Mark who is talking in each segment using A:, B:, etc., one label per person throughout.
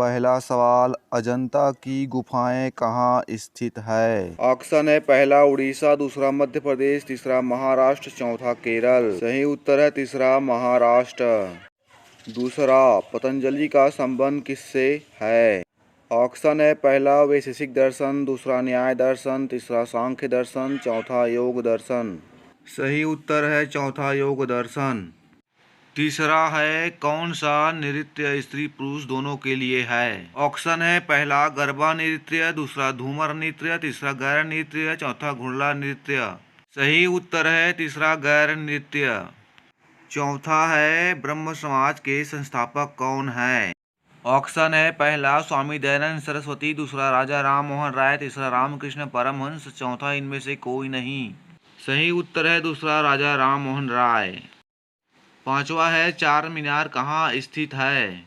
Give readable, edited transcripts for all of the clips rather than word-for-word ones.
A: पहला सवाल, अजंता की गुफाएं कहाँ स्थित है? ऑप्शन है पहला उड़ीसा, दूसरा मध्य प्रदेश, तीसरा महाराष्ट्र, चौथा केरल। सही उत्तर है तीसरा महाराष्ट्र। दूसरा, पतंजलि का संबंध किससे है? ऑप्शन है पहला वैशेषिक दर्शन, दूसरा न्याय दर्शन, तीसरा सांख्य दर्शन, चौथा योग दर्शन। सही उत्तर है चौथा योग दर्शन। तीसरा है कौन सा नृत्य स्त्री पुरुष दोनों के लिए है? ऑप्शन है पहला गरबा नृत्य, दूसरा धूमर नृत्य, तीसरा गैर नृत्य, चौथा घुड़ला नृत्य। सही उत्तर है तीसरा गैर नृत्य। चौथा है ब्रह्म समाज के संस्थापक कौन है? ऑप्शन है पहला स्वामी दयानंद सरस्वती, दूसरा राजा राम मोहन राय, तीसरा रामकृष्ण परमहंस, चौथा इनमें से कोई नहीं। सही उत्तर है दूसरा राजा राम मोहन राय। पांचवा है चार मीनार कहाँ स्थित है?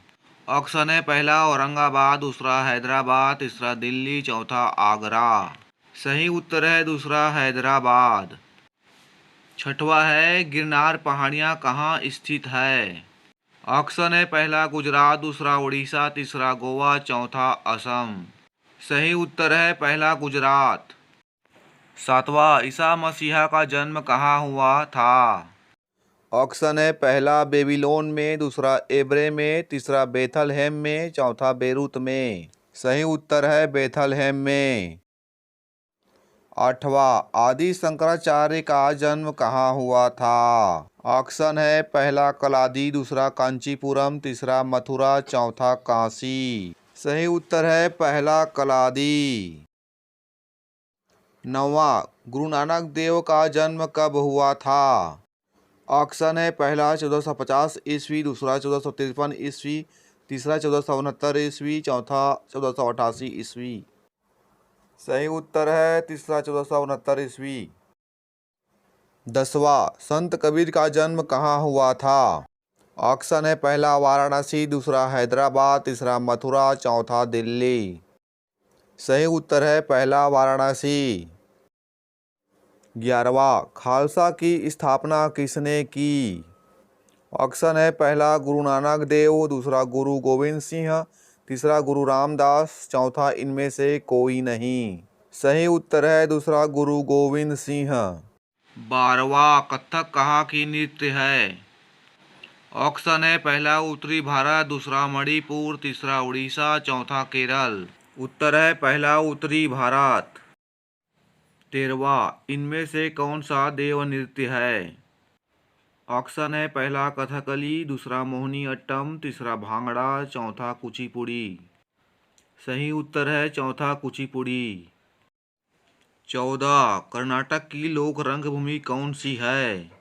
A: ऑप्शन है पहला औरंगाबाद, दूसरा हैदराबाद, तीसरा दिल्ली, चौथा आगरा। सही उत्तर है दूसरा हैदराबाद। छठवा है गिरनार पहाड़ियाँ कहाँ स्थित है? ऑप्शन है पहला गुजरात, दूसरा उड़ीसा, तीसरा गोवा, चौथा असम। सही उत्तर है पहला गुजरात। सातवां, ईसा मसीहा का जन्म कहाँ हुआ था? ऑप्शन है पहला बेबीलोन में, दूसरा एब्रे में, तीसरा बेथलहेम में, चौथा बेरूत में। सही उत्तर है बेथलहेम में। आठवां, आदि शंकराचार्य का जन्म कहाँ हुआ था? ऑप्शन है पहला कलादी, दूसरा कांचीपुरम, तीसरा मथुरा, चौथा काशी। सही उत्तर है पहला कलादी। नौवां, गुरु नानक देव का जन्म कब हुआ था? ऑप्शन है पहला 1450 ईस्वी, दूसरा 1453 ईस्वी, तीसरा 1469 ईस्वी, चौथा 1488 ईस्वी। सही उत्तर है तीसरा 1469 ईस्वी। 10वां, संत कबीर का जन्म कहाँ हुआ था? ऑप्शन है पहला वाराणसी, दूसरा हैदराबाद, तीसरा मथुरा, चौथा दिल्ली। सही उत्तर है पहला वाराणसी। 11वां, खालसा की स्थापना किसने की? ऑप्शन है पहला गुरु नानक देव, दूसरा गुरु गोविंद सिंह, तीसरा गुरु रामदास, चौथा इनमें से कोई नहीं। सही उत्तर है दूसरा गुरु गोविंद सिंह। 12वां, कथक कहाँ की नृत्य है? ऑप्शन है पहला उत्तरी भारत, दूसरा मणिपुर, तीसरा उड़ीसा, चौथा केरल। उत्तर है पहला उत्तरी भारत। 13वां, इनमें से कौन सा देव नृत्य है? ऑप्शन है पहला कथकली, दूसरा मोहिनी अट्टम, तीसरा भांगड़ा, चौथा कुचिपुड़ी। सही उत्तर है चौथा कुचिपुड़ी। 14, कर्नाटक की लोक रंगभूमि कौन सी है?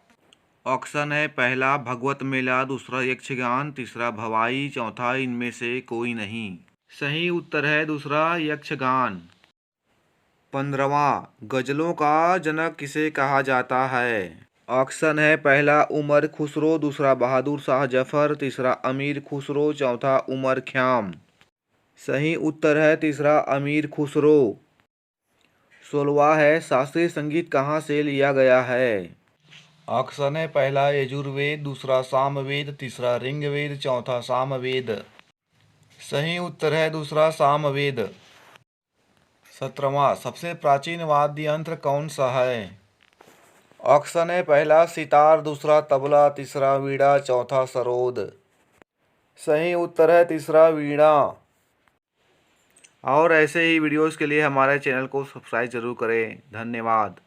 A: ऑप्शन है पहला भगवत मेला, दूसरा यक्षगान, तीसरा भवाई, चौथा इनमें से कोई नहीं। सही उत्तर है दूसरा यक्षगान। 15वां, गजलों का जनक किसे कहा जाता है? ऑप्शन है पहला उमर खुसरो, दूसरा बहादुर शाह जफर, तीसरा अमीर खुसरो, चौथा उमर ख्याम। सही उत्तर है तीसरा अमीर खुसरो। 16वां है शास्त्रीय संगीत कहाँ से लिया गया है? ऑप्शन है पहला यजुर्वेद, दूसरा सामवेद, तीसरा ऋग्वेद, चौथा सामवेद। सही उत्तर है दूसरा सामवेद। 17वां, सबसे प्राचीन वाद्य यंत्र कौन सा है? ऑप्शन है पहला सितार, दूसरा तबला, तीसरा वीणा, चौथा सरोद। सही उत्तर है तीसरा वीणा। और ऐसे ही वीडियोस के लिए हमारे चैनल को सब्सक्राइब जरूर करें। धन्यवाद।